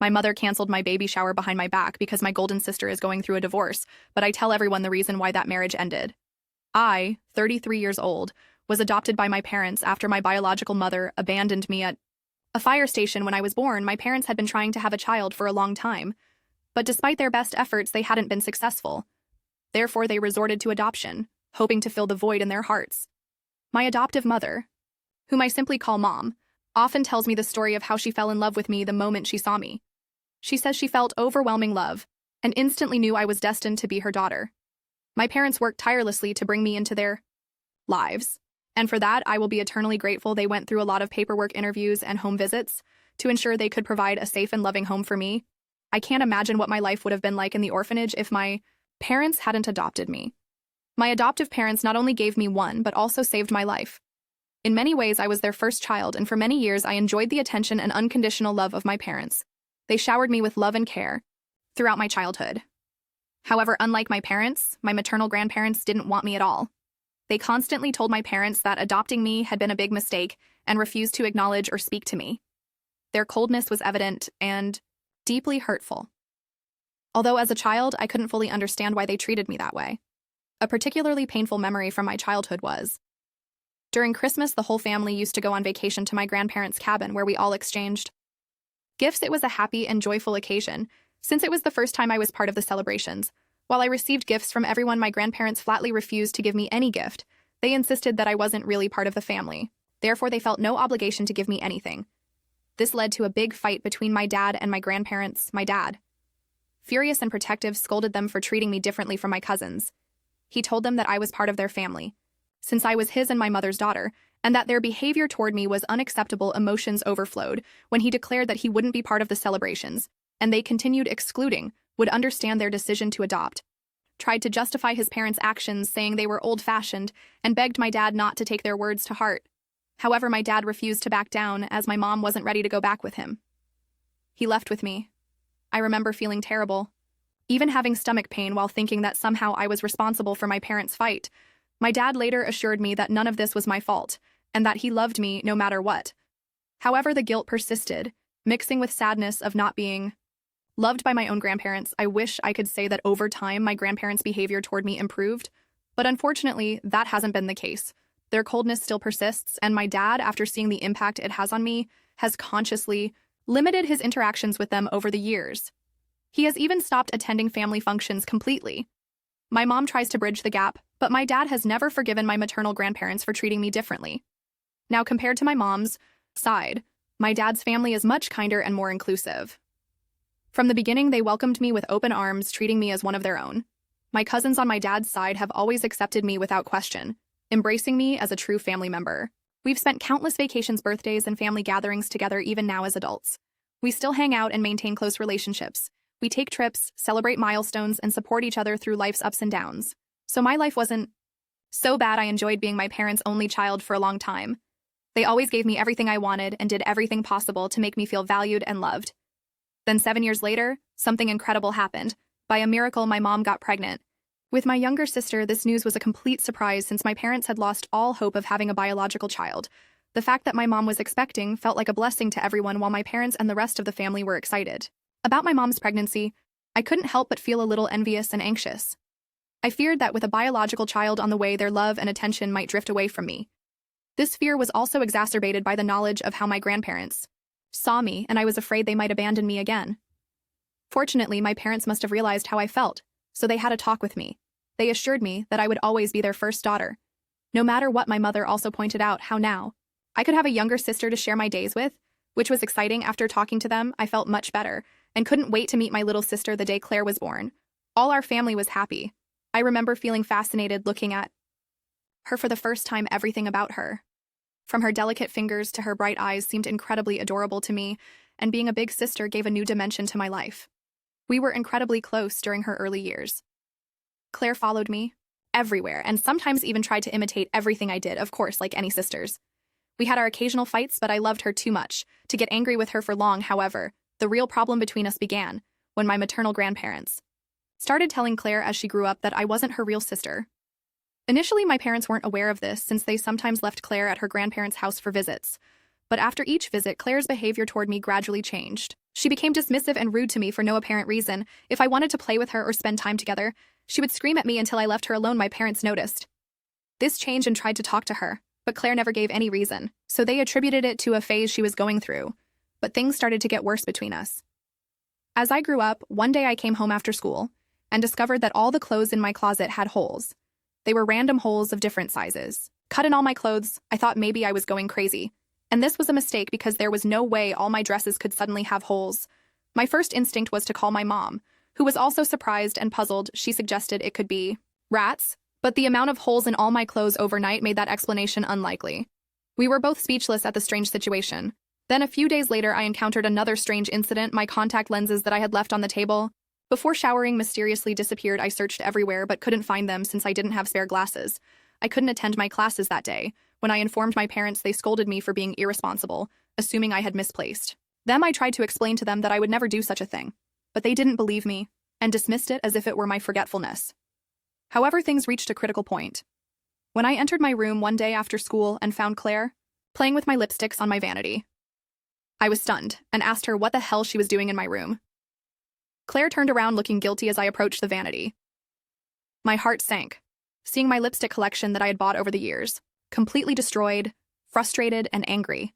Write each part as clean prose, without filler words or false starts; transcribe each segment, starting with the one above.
My mother canceled my baby shower behind my back because my golden sister is going through a divorce, but I tell everyone the reason why that marriage ended. I, 33 years old, was adopted by my parents after my biological mother abandoned me at a fire station when I was born. My parents had been trying to have a child for a long time, but despite their best efforts, they hadn't been successful. Therefore, they resorted to adoption, hoping to fill the void in their hearts. My adoptive mother, whom I simply call Mom, often tells me the story of how she fell in love with me the moment she saw me. She says she felt overwhelming love and instantly knew I was destined to be her daughter. My parents worked tirelessly to bring me into their lives, and for that I will be eternally grateful. They went through a lot of paperwork, interviews, and home visits to ensure they could provide a safe and loving home for me. I can't imagine what my life would have been like in the orphanage if my parents hadn't adopted me. My adoptive parents not only gave me one, but also saved my life. In many ways, I was their first child, and for many years I enjoyed the attention and unconditional love of my parents. They showered me with love and care throughout my childhood. However, unlike my parents, my maternal grandparents didn't want me at all. They constantly told my parents that adopting me had been a big mistake and refused to acknowledge or speak to me. Their coldness was evident and deeply hurtful. Although as a child, I couldn't fully understand why they treated me that way. A particularly painful memory from my childhood was during Christmas, the whole family used to go on vacation to my grandparents' cabin where we all exchanged gifts. It was a happy and joyful occasion, since it was the first time I was part of the celebrations. While I received gifts from everyone, my grandparents flatly refused to give me any gift. They insisted that I wasn't really part of the family. Therefore, they felt no obligation to give me anything. This led to a big fight between my dad and my grandparents. My dad, furious and protective, scolded them for treating me differently from my cousins. He told them that I was part of their family, since I was his and my mother's daughter, and that their behavior toward me was unacceptable. Emotions overflowed when he declared that he wouldn't be part of the celebrations, and they continued excluding, would understand their decision to adopt. Tried to justify his parents' actions, saying they were old-fashioned, and begged my dad not to take their words to heart. However, my dad refused to back down, as my mom wasn't ready to go back with him. He left with me. I remember feeling terrible, even having stomach pain while thinking that somehow I was responsible for my parents' fight. My dad later assured me that none of this was my fault, and that he loved me no matter what. However, the guilt persisted, mixing with sadness of not being loved by my own grandparents. I wish I could say that over time my grandparents' behavior toward me improved, but unfortunately, that hasn't been the case. Their coldness still persists, and my dad, after seeing the impact it has on me, has consciously limited his interactions with them over the years. He has even stopped attending family functions completely. My mom tries to bridge the gap, but my dad has never forgiven my maternal grandparents for treating me differently. Now, compared to my mom's side, my dad's family is much kinder and more inclusive. From the beginning, they welcomed me with open arms, treating me as one of their own. My cousins on my dad's side have always accepted me without question, embracing me as a true family member. We've spent countless vacations, birthdays, and family gatherings together even now as adults. We still hang out and maintain close relationships. We take trips, celebrate milestones, and support each other through life's ups and downs. So my life wasn't so bad. I enjoyed being my parents' only child for a long time. They always gave me everything I wanted and did everything possible to make me feel valued and loved. Then 7 years later, something incredible happened. By a miracle, my mom got pregnant. With my younger sister, this news was a complete surprise since my parents had lost all hope of having a biological child. The fact that my mom was expecting felt like a blessing to everyone, while my parents and the rest of the family were excited. About my mom's pregnancy, I couldn't help but feel a little envious and anxious. I feared that with a biological child on the way, their love and attention might drift away from me. This fear was also exacerbated by the knowledge of how my grandparents saw me, and I was afraid they might abandon me again. Fortunately, my parents must have realized how I felt, so they had a talk with me. They assured me that I would always be their first daughter, no matter what. My mother also pointed out how now I could have a younger sister to share my days with, which was exciting. After talking to them, I felt much better and couldn't wait to meet my little sister the day Claire was born. All our family was happy. I remember feeling fascinated looking at her for the first time. Everything about her, from her delicate fingers to her bright eyes, seemed incredibly adorable to me, and being a big sister gave a new dimension to my life. We were incredibly close during her early years. Claire followed me everywhere and sometimes even tried to imitate everything I did, of course, like any sisters. We had our occasional fights, but I loved her too much to get angry with her for long. However, the real problem between us began when my maternal grandparents started telling Claire as she grew up that I wasn't her real sister. Initially, my parents weren't aware of this since they sometimes left Claire at her grandparents' house for visits. But after each visit, Claire's behavior toward me gradually changed. She became dismissive and rude to me for no apparent reason. If I wanted to play with her or spend time together, she would scream at me until I left her alone. My parents noticed this change and tried to talk to her, but Claire never gave any reason, so they attributed it to a phase she was going through. But things started to get worse between us. As I grew up, one day I came home after school and discovered that all the clothes in my closet had holes. They were random holes of different sizes. Cut in all my clothes, I thought maybe I was going crazy. And this was a mistake because there was no way all my dresses could suddenly have holes. My first instinct was to call my mom, who was also surprised and puzzled. She suggested it could be rats, but the amount of holes in all my clothes overnight made that explanation unlikely. We were both speechless at the strange situation. Then a few days later, I encountered another strange incident. My contact lenses that I had left on the table before showering mysteriously disappeared. I searched everywhere but couldn't find them since I didn't have spare glasses. I couldn't attend my classes that day. When I informed my parents, they scolded me for being irresponsible, assuming I had misplaced them. I tried to explain to them that I would never do such a thing, but they didn't believe me and dismissed it as if it were my forgetfulness. However, things reached a critical point when I entered my room one day after school and found Claire playing with my lipsticks on my vanity. I was stunned and asked her what the hell she was doing in my room. Claire turned around looking guilty as I approached the vanity. My heart sank, seeing my lipstick collection that I had bought over the years, completely destroyed, frustrated, and angry.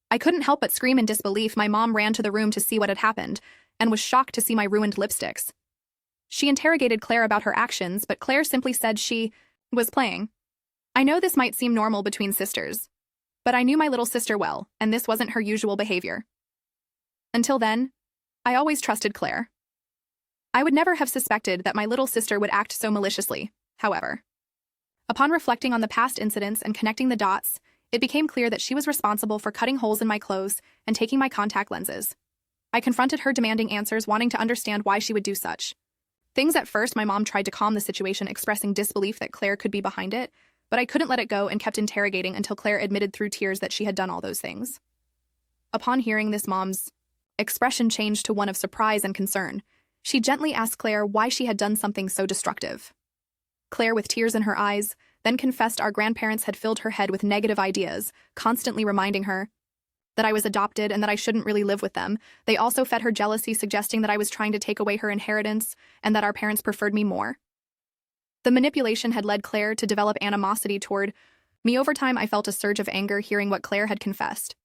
I couldn't help but scream in disbelief. My mom ran to the room to see what had happened and was shocked to see my ruined lipsticks. She interrogated Claire about her actions, but Claire simply said she was playing. I know this might seem normal between sisters, but I knew my little sister well, and this wasn't her usual behavior. Until then, I always trusted Claire. I would never have suspected that my little sister would act so maliciously, however. Upon reflecting on the past incidents and connecting the dots, it became clear that she was responsible for cutting holes in my clothes and taking my contact lenses. I confronted her, demanding answers, wanting to understand why she would do such things. At first, my mom tried to calm the situation, expressing disbelief that Claire could be behind it, but I couldn't let it go and kept interrogating until Claire admitted through tears that she had done all those things. Upon hearing this, mom's expression changed to one of surprise and concern. She gently asked Claire why she had done something so destructive. Claire, with tears in her eyes, then confessed our grandparents had filled her head with negative ideas, constantly reminding her that I was adopted and that I shouldn't really live with them. They also fed her jealousy, suggesting that I was trying to take away her inheritance and that our parents preferred me more. The manipulation had led Claire to develop animosity toward me. Over time, I felt a surge of anger hearing what Claire had confessed.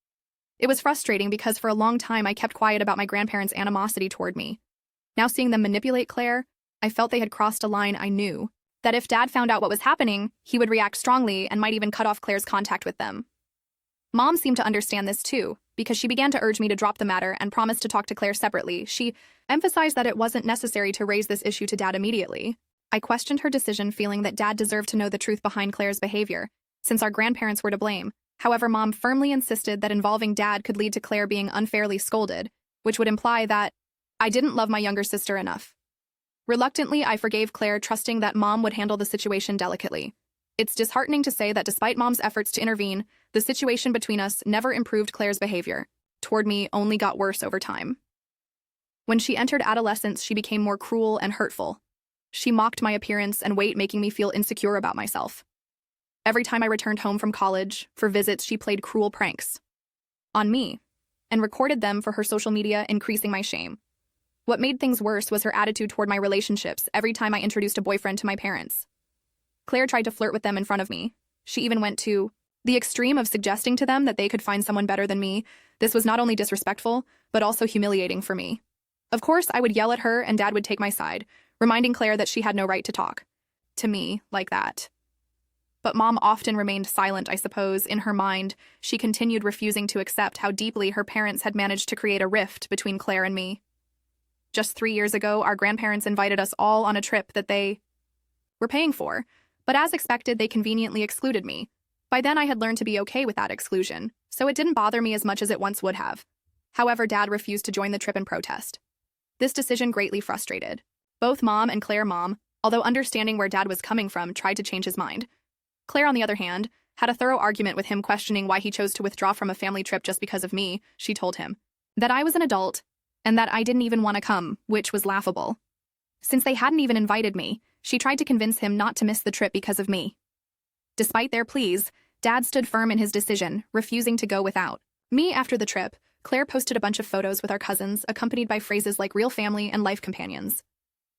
It was frustrating because for a long time I kept quiet about my grandparents' animosity toward me. Now seeing them manipulate Claire, I felt they had crossed a line. I knew that if Dad found out what was happening, he would react strongly and might even cut off Claire's contact with them. Mom seemed to understand this too, because she began to urge me to drop the matter and promised to talk to Claire separately. She emphasized that it wasn't necessary to raise this issue to Dad immediately. I questioned her decision, feeling that Dad deserved to know the truth behind Claire's behavior, since our grandparents were to blame. However, Mom firmly insisted that involving Dad could lead to Claire being unfairly scolded, which would imply that I didn't love my younger sister enough. Reluctantly, I forgave Claire, trusting that Mom would handle the situation delicately. It's disheartening to say that despite Mom's efforts to intervene, the situation between us never improved. Claire's behavior toward me only got worse over time. When she entered adolescence, she became more cruel and hurtful. She mocked my appearance and weight, making me feel insecure about myself. Every time I returned home from college for visits, she played cruel pranks on me and recorded them for her social media, increasing my shame. What made things worse was her attitude toward my relationships. Every time I introduced a boyfriend to my parents, Claire tried to flirt with them in front of me. She even went to the extreme of suggesting to them that they could find someone better than me. This was not only disrespectful, but also humiliating for me. Of course, I would yell at her and Dad would take my side, reminding Claire that she had no right to talk to me like that. But Mom often remained silent. I suppose, in her mind, she continued refusing to accept how deeply her parents had managed to create a rift between Claire and me. Just 3 years ago, our grandparents invited us all on a trip that they were paying for, but as expected, they conveniently excluded me. By then, I had learned to be okay with that exclusion, so it didn't bother me as much as it once would have. However, Dad refused to join the trip in protest. This decision greatly frustrated both Mom and Claire. Mom, although understanding where Dad was coming from, tried to change his mind. Claire, on the other hand, had a thorough argument with him, questioning why he chose to withdraw from a family trip just because of me. She told him that I was an adult and that I didn't even want to come, which was laughable. Since they hadn't even invited me, she tried to convince him not to miss the trip because of me. Despite their pleas, Dad stood firm in his decision, refusing to go without me. After the trip, Claire posted a bunch of photos with our cousins, accompanied by phrases like real family and life companions.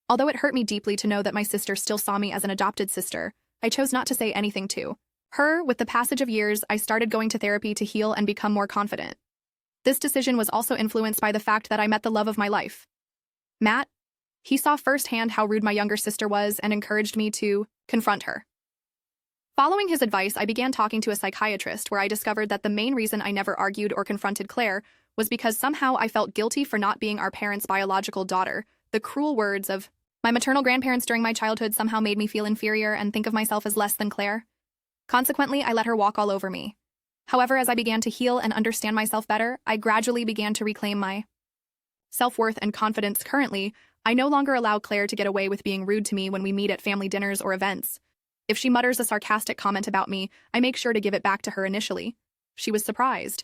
Although it hurt me deeply to know that my sister still saw me as an adopted sister, I chose not to say anything to her. With the passage of years, I started going to therapy to heal and become more confident. This decision was also influenced by the fact that I met the love of my life, Matt. He saw firsthand how rude my younger sister was and encouraged me to confront her. Following his advice, I began talking to a psychiatrist where I discovered that the main reason I never argued or confronted Claire was because somehow I felt guilty for not being our parents' biological daughter. The cruel words of my maternal grandparents during my childhood somehow made me feel inferior and think of myself as less than Claire. Consequently, I let her walk all over me. However, as I began to heal and understand myself better, I gradually began to reclaim my self-worth and confidence. Currently, I no longer allow Claire to get away with being rude to me when we meet at family dinners or events. If she mutters a sarcastic comment about me, I make sure to give it back to her initially. She was surprised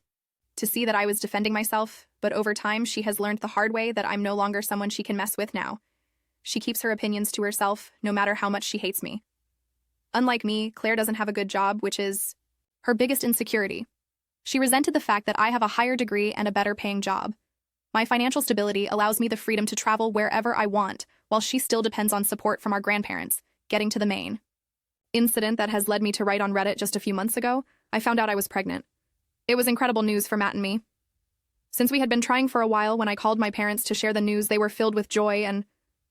to see that I was defending myself, but over time she has learned the hard way that I'm no longer someone she can mess with now. She keeps her opinions to herself, no matter how much she hates me. Unlike me, Claire doesn't have a good job, which is her biggest insecurity. She resented the fact that I have a higher degree and a better paying job. My financial stability allows me the freedom to travel wherever I want, while she still depends on support from our grandparents. Getting to the main incident that has led me to write on Reddit just a few months ago, I found out I was pregnant. It was incredible news for Matt and me. Since we had been trying for a while, when I called my parents to share the news, they were filled with joy and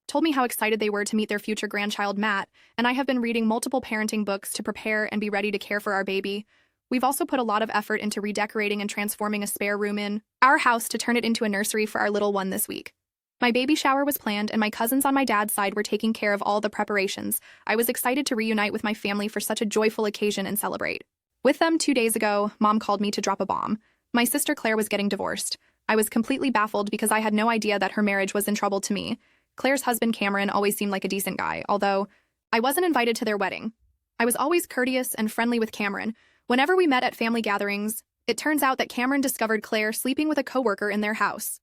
told me how excited they were to meet their future grandchild, Matt, and I have been reading multiple parenting books to prepare and be ready to care for our baby. We've also put a lot of effort into redecorating and transforming a spare room in our house to turn it into a nursery for our little one this week. My baby shower was planned, and my cousins on my dad's side were taking care of all the preparations. I was excited to reunite with my family for such a joyful occasion and celebrate with them. 2 days ago, Mom called me to drop a bomb. My sister Claire was getting divorced. I was completely baffled because I had no idea that her marriage was in trouble to me. Claire's husband, Cameron, always seemed like a decent guy, although I wasn't invited to their wedding. I was always courteous and friendly with Cameron. Whenever we met at family gatherings, it turns out that Cameron discovered Claire sleeping with a coworker in their house.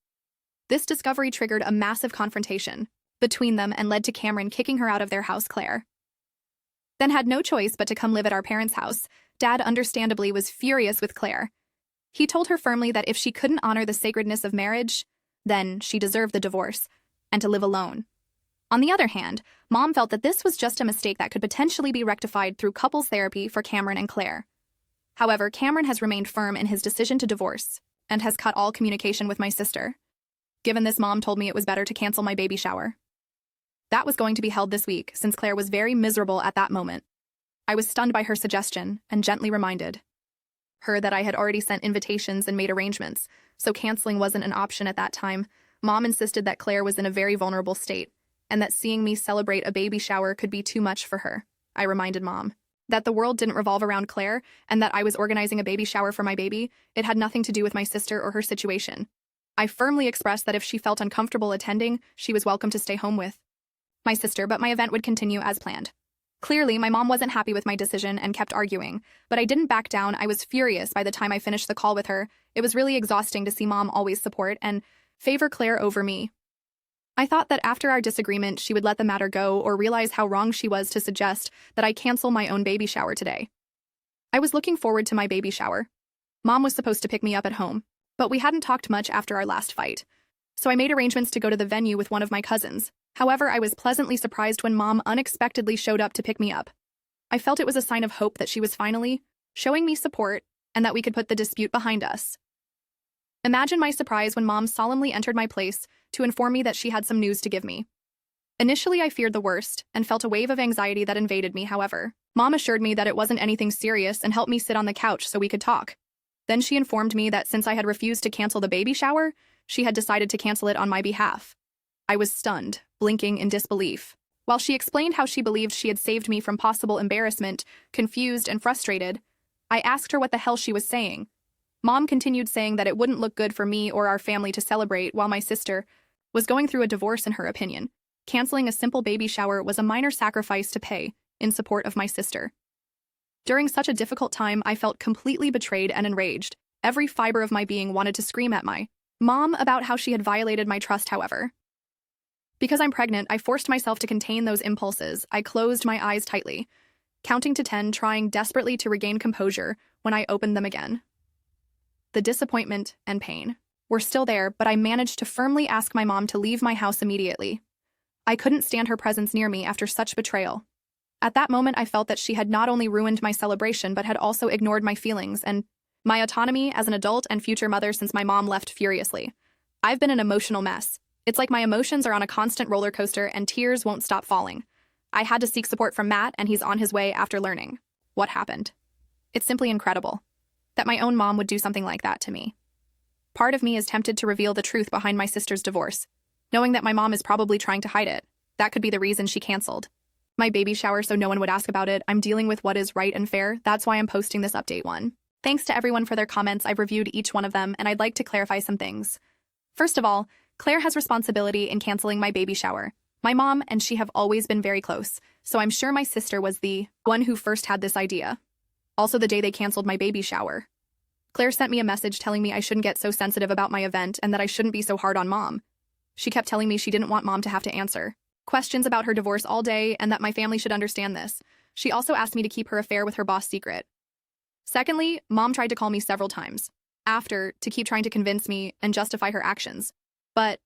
This discovery triggered a massive confrontation between them and led to Cameron kicking her out of their house. Claire then had no choice but to come live at our parents' house. Dad, understandably, was furious with Claire. He told her firmly that if she couldn't honor the sacredness of marriage, then she deserved the divorce and to live alone. On the other hand, Mom felt that this was just a mistake that could potentially be rectified through couples therapy for Cameron and Claire. However, Cameron has remained firm in his decision to divorce and has cut all communication with my sister. Given this, Mom told me it was better to cancel my baby shower. That was going to be held this week, since Claire was very miserable at that moment. I was stunned by her suggestion and gently reminded her that I had already sent invitations and made arrangements, so canceling wasn't an option at that time. Mom insisted that Claire was in a very vulnerable state, and that seeing me celebrate a baby shower could be too much for her. I reminded Mom that the world didn't revolve around Claire, and that I was organizing a baby shower for my baby. It had nothing to do with my sister or her situation. I firmly expressed that if she felt uncomfortable attending, she was welcome to stay home with my sister, but my event would continue as planned. Clearly, my mom wasn't happy with my decision and kept arguing, but I didn't back down. I was furious by the time I finished the call with her. It was really exhausting to see Mom always support and favor Claire over me. I thought that after our disagreement, she would let the matter go or realize how wrong she was to suggest that I cancel my own baby shower today. I was looking forward to my baby shower. Mom was supposed to pick me up at home, but we hadn't talked much after our last fight, so I made arrangements to go to the venue with one of my cousins. However, I was pleasantly surprised when Mom unexpectedly showed up to pick me up. I felt it was a sign of hope that she was finally showing me support and that we could put the dispute behind us. Imagine my surprise when Mom solemnly entered my place to inform me that she had some news to give me. Initially, I feared the worst and felt a wave of anxiety that invaded me. However, Mom assured me that it wasn't anything serious and helped me sit on the couch so we could talk. Then she informed me that since I had refused to cancel the baby shower, she had decided to cancel it on my behalf. I was stunned, blinking in disbelief. While she explained how she believed she had saved me from possible embarrassment, confused and frustrated, I asked her what the hell she was saying. Mom continued saying that it wouldn't look good for me or our family to celebrate while my sister was going through a divorce. In her opinion, canceling a simple baby shower was a minor sacrifice to pay in support of my sister. During such a difficult time, I felt completely betrayed and enraged. Every fiber of my being wanted to scream at my mom about how she had violated my trust. However, because I'm pregnant, I forced myself to contain those impulses. I closed my eyes tightly, counting to 10, trying desperately to regain composure when I opened them again. The disappointment and pain were still there, but I managed to firmly ask my mom to leave my house immediately. I couldn't stand her presence near me after such betrayal. At that moment, I felt that she had not only ruined my celebration but had also ignored my feelings and my autonomy as an adult and future mother since my mom left furiously. I've been an emotional mess. It's like my emotions are on a constant roller coaster and tears won't stop falling. I had to seek support from Matt, and he's on his way after learning what happened. It's simply incredible that my own mom would do something like that to me. Part of me is tempted to reveal the truth behind my sister's divorce, knowing that my mom is probably trying to hide it. That could be the reason she canceled my baby shower so no one would ask about it. I'm dealing with what is right and fair. That's why I'm posting this update one. Thanks to everyone for their comments. I've reviewed each one of them, and I'd like to clarify some things. First of all, Claire has responsibility in canceling my baby shower. My mom and she have always been very close, so I'm sure my sister was the one who first had this idea. Also, the day they canceled my baby shower, Claire sent me a message telling me I shouldn't get so sensitive about my event and that I shouldn't be so hard on mom. She kept telling me she didn't want mom to have to answer questions about her divorce all day and that my family should understand this. She also asked me to keep her affair with her boss secret. Secondly, mom tried to call me several times after to keep trying to convince me and justify her actions. But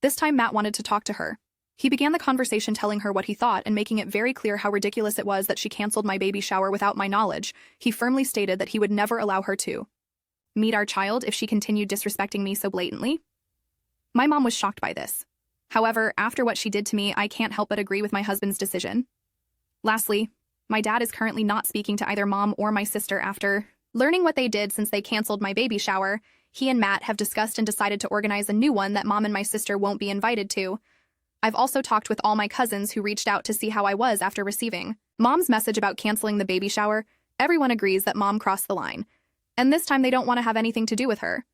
this time Matt wanted to talk to her. He began the conversation telling her what he thought and making it very clear how ridiculous it was that she canceled my baby shower without my knowledge. He firmly stated that he would never allow her to meet our child if she continued disrespecting me so blatantly. My mom was shocked by this. However, after what she did to me, I can't help but agree with my husband's decision. Lastly, my dad is currently not speaking to either mom or my sister after learning what they did since they canceled my baby shower. He and Matt have discussed and decided to organize a new one that mom and my sister won't be invited to. I've also talked with all my cousins who reached out to see how I was after receiving mom's message about canceling the baby shower. Everyone agrees that mom crossed the line, and this time they don't want to have anything to do with her.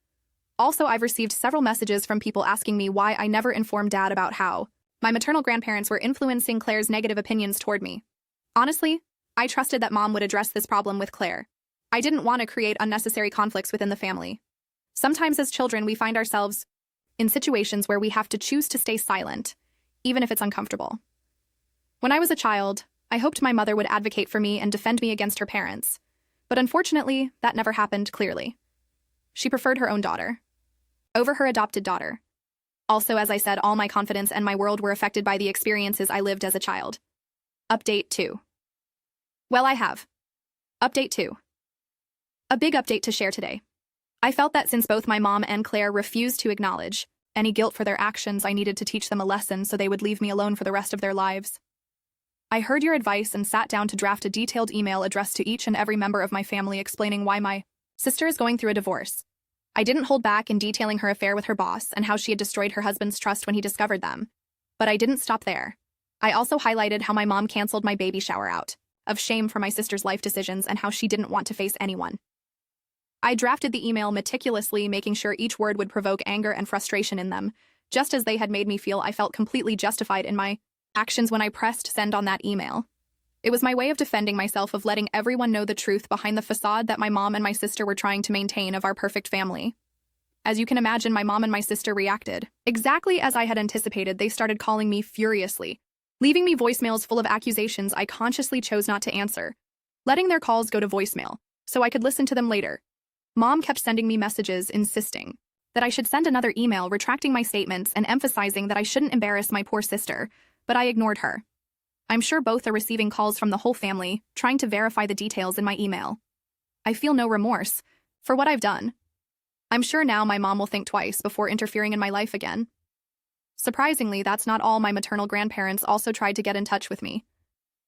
Also, I've received several messages from people asking me why I never informed dad about how my maternal grandparents were influencing Claire's negative opinions toward me. Honestly, I trusted that mom would address this problem with Claire. I didn't want to create unnecessary conflicts within the family. Sometimes as children, we find ourselves in situations where we have to choose to stay silent, even if it's uncomfortable. When I was a child, I hoped my mother would advocate for me and defend me against her parents. But unfortunately, that never happened clearly. She preferred her own daughter over her adopted daughter. Also, as I said, all my confidence and my world were affected by the experiences I lived as a child. Update 2. Well, I have. Update 2. A big update to share today. I felt that since both my mom and Claire refused to acknowledge any guilt for their actions, I needed to teach them a lesson so they would leave me alone for the rest of their lives. I heard your advice and sat down to draft a detailed email addressed to each and every member of my family explaining why my sister is going through a divorce. I didn't hold back in detailing her affair with her boss and how she had destroyed her husband's trust when he discovered them. But I didn't stop there. I also highlighted how my mom canceled my baby shower out of shame for my sister's life decisions and how she didn't want to face anyone. I drafted the email meticulously, making sure each word would provoke anger and frustration in them, just as they had made me feel. I felt completely justified in my actions when I pressed send on that email. It was my way of defending myself, of letting everyone know the truth behind the facade that my mom and my sister were trying to maintain of our perfect family. As you can imagine, my mom and my sister reacted exactly as I had anticipated. They started calling me furiously, leaving me voicemails full of accusations I consciously chose not to answer, letting their calls go to voicemail so I could listen to them later. Mom kept sending me messages insisting that I should send another email retracting my statements and emphasizing that I shouldn't embarrass my poor sister, but I ignored her. I'm sure both are receiving calls from the whole family, trying to verify the details in my email. I feel no remorse for what I've done. I'm sure now my mom will think twice before interfering in my life again. Surprisingly, that's not all. My maternal grandparents also tried to get in touch with me.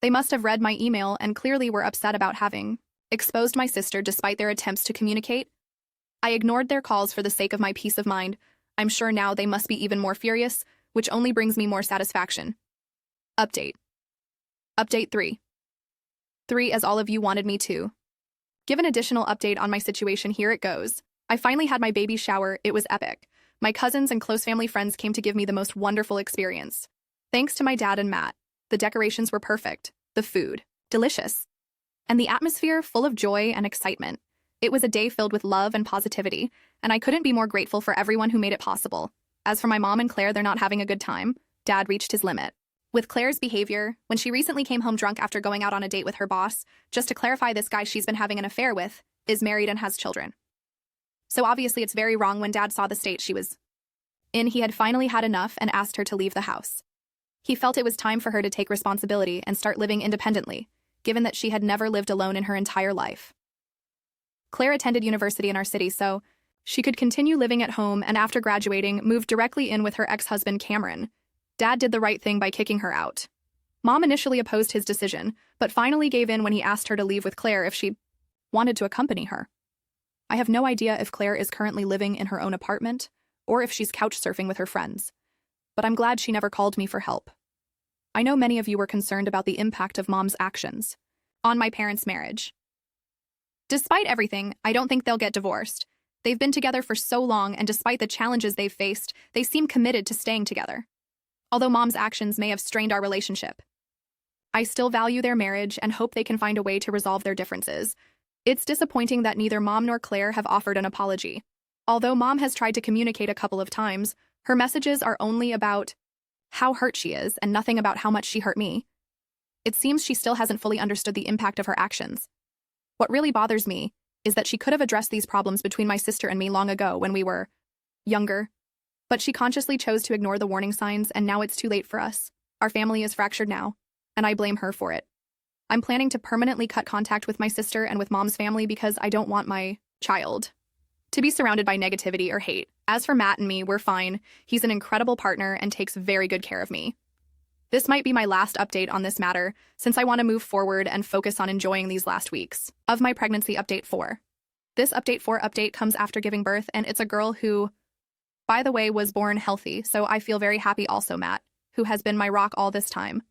They must have read my email and clearly were upset about having exposed my sister despite their attempts to communicate. I ignored their calls for the sake of my peace of mind. I'm sure now they must be even more furious, which only brings me more satisfaction. Update. Update 3. 3, as all of you wanted me to give an additional update on my situation. Here it goes. I finally had my baby shower. It was epic. My cousins and close family friends came to give me the most wonderful experience. Thanks to my dad and Matt, the decorations were perfect, the food delicious, and the atmosphere full of joy and excitement. It was a day filled with love and positivity, and I couldn't be more grateful for everyone who made it possible. As for my mom and Claire, they're not having a good time. Dad reached his limit with Claire's behavior when she recently came home drunk after going out on a date with her boss. Just to clarify, this guy she's been having an affair with is married and has children. So obviously it's very wrong when Dad saw the state she was in. He had finally had enough and asked her to leave the house. He felt it was time for her to take responsibility and start living independently, given that she had never lived alone in her entire life. Claire attended university in our city, so she could continue living at home, and after graduating, moved directly in with her ex-husband Cameron. Dad did the right thing by kicking her out. Mom initially opposed his decision, but finally gave in when he asked her to leave with Claire if she wanted to accompany her. I have no idea if Claire is currently living in her own apartment or if she's couch surfing with her friends, but I'm glad she never called me for help. I know many of you were concerned about the impact of Mom's actions on my parents' marriage. Despite everything, I don't think they'll get divorced. They've been together for so long, and despite the challenges they've faced, they seem committed to staying together. Although Mom's actions may have strained our relationship, I still value their marriage and hope they can find a way to resolve their differences. It's disappointing that neither Mom nor Claire have offered an apology. Although Mom has tried to communicate a couple of times, her messages are only about how hurt she is and nothing about how much she hurt me. It seems she still hasn't fully understood the impact of her actions. What really bothers me is that she could have addressed these problems between my sister and me long ago when we were younger, but she consciously chose to ignore the warning signs, and now it's too late for us. Our family is fractured now, and I blame her for it. I'm planning to permanently cut contact with my sister and with Mom's family because I don't want my child to be surrounded by negativity or hate. As for Matt and me, we're fine. He's an incredible partner and takes very good care of me. This might be my last update on this matter, since I want to move forward and focus on enjoying these last weeks of my pregnancy. Update 4. This update 4 update comes after giving birth, and it's a girl who, by the way, was born healthy, so I feel very happy. Also Matt, who has been my rock all this time,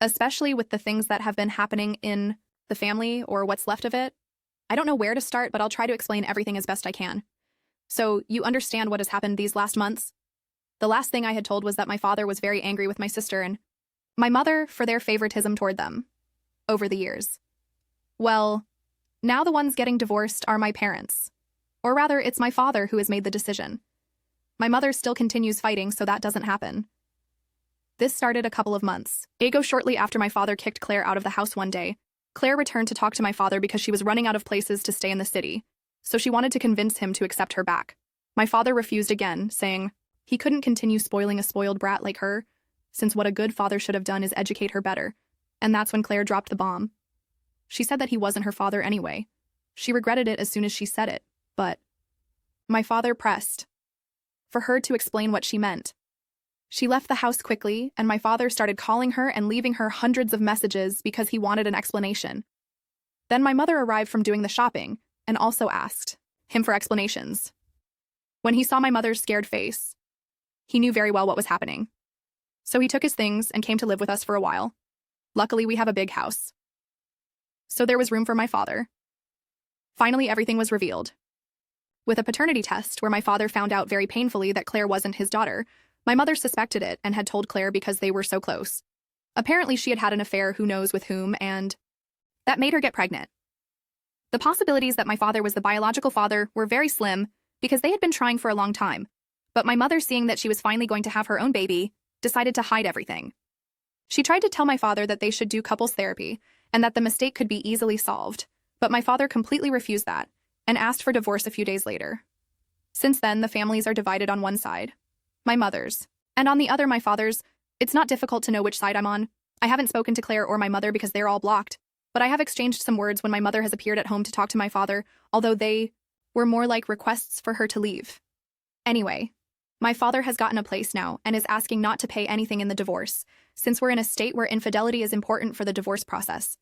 especially with the things that have been happening in the family, or what's left of it. I don't know where to start, but I'll try to explain everything as best I can. So you understand what has happened these last months? The last thing I had told was that my father was very angry with my sister and my mother for their favoritism toward them over the years. Well, now the ones getting divorced are my parents. Or rather, it's my father who has made the decision. My mother still continues fighting, so that doesn't happen. This started a couple of months ago. Shortly after my father kicked Claire out of the house one day, Claire returned to talk to my father because she was running out of places to stay in the city, so she wanted to convince him to accept her back. My father refused again, saying he couldn't continue spoiling a spoiled brat like her, since what a good father should have done is educate her better. And that's when Claire dropped the bomb. She said that he wasn't her father anyway. She regretted it as soon as she said it, but my father pressed for her to explain what she meant. She left the house quickly, and my father started calling her and leaving her hundreds of messages because he wanted an explanation. Then my mother arrived from doing the shopping and also asked him for explanations. When he saw my mother's scared face, he knew very well what was happening. So he took his things and came to live with us for a while. Luckily, we have a big house, so there was room for my father. Finally, everything was revealed. With a paternity test where my father found out very painfully that Claire wasn't his daughter, my mother suspected it and had told Claire because they were so close. Apparently, she had had an affair, who knows with whom, and that made her get pregnant. The possibilities that my father was the biological father were very slim because they had been trying for a long time, but my mother, seeing that she was finally going to have her own baby, decided to hide everything. She tried to tell my father that they should do couples therapy and that the mistake could be easily solved, but my father completely refused that and asked for divorce a few days later. Since then, the families are divided on one side, my mother's, and on the other, my father's. It's not difficult to know which side I'm on. I haven't spoken to Claire or my mother because they're all blocked, but I have exchanged some words when my mother has appeared at home to talk to my father, although they were more like requests for her to leave. Anyway, my father has gotten a place now and is asking not to pay anything in the divorce, since we're in a state where infidelity is important for the divorce process.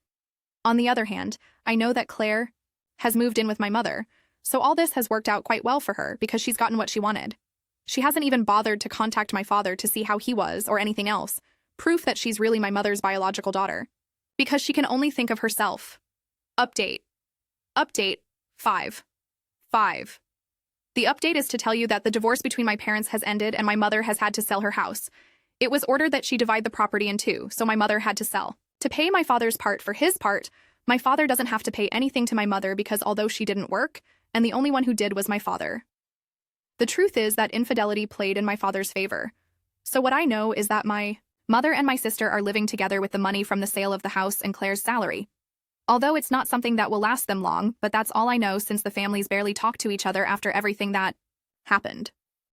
On the other hand, I know that Claire has moved in with my mother, so all this has worked out quite well for her because she's gotten what she wanted. She hasn't even bothered to contact my father to see how he was or anything else, proof that she's really my mother's biological daughter, because she can only think of herself. Update 5. The update is to tell you that the divorce between my parents has ended and my mother has had to sell her house. It was ordered that she divide the property in two, so my mother had to sell. To pay my father's part for his part, my father doesn't have to pay anything to my mother because although she didn't work, and the only one who did was my father. The truth is that infidelity played in my father's favor. So what I know is that my mother and my sister are living together with the money from the sale of the house and Claire's salary. Although it's not something that will last them long, but that's all I know since the families barely talk to each other after everything that happened.